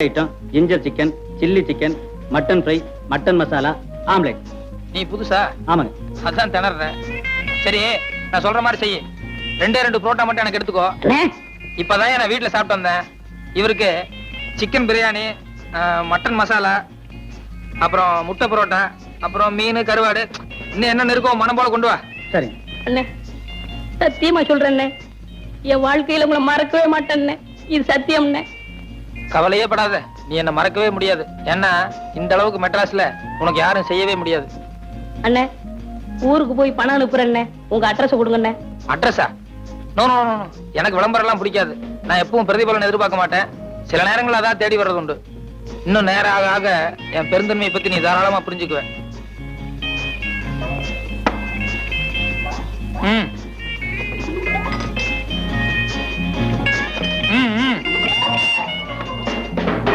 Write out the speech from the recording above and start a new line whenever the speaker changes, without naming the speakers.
Item ginger chicken, chilli chicken, mutton fry, mutton masala, omelette.
நீ புதுசா?
ஆமாங்க.
அதான் திணறேன். சரி, நான் சொல்ற மாதிரி செய்யு. 2 புரோட்டா மட்டும் எனக்கு எடுத்துக்கோ. இப்பதான் நான் வீட்டுல சாப்பிட்டு வந்தேன். இவருக்கு சிக்கன் பிரியாணி, மட்டன் மசாலா, அப்புறம் முட்டை புரோட்டா, அப்புறம் மீன், கருவாடு, இன்னும் என்ன இருக்கோ மனம் போல கொண்டு வா.
சரி
அண்ணே, சத்தியமா சொல்றேன், என் வாழ்க்கையில உங்களை மறக்கவே மாட்டேன். இது சத்தியம்ண்ணே.
கவலையே படாத, நீ என்ன மறக்கவே முடியாது. ஏன்னா இந்த அளவுக்கு மெட்ராஸ்ல உனக்கு யாரும் செய்யவே முடியாது.
அண்ணே, ஊருக்கு போய் பணம் அனுப்புறேன்னே, உங்க அட்ரஸ் கொடுங்கண்ணே.
அட்ரஸா? நோ நோ நோ, எனக்கு விளம்பரம் எல்லாம் பிடிக்காது. நான் எப்பவும் பிரதிபலன் எதிர்பார்க்க மாட்டேன். சில நேரங்கள் அதான் தேடி வர்றது உண்டு. இன்னும் நேரம் ஆக ஆக என் பெருந்தன்மையை பத்தி நீ தாராளமா புரிஞ்சுக்குவேன்.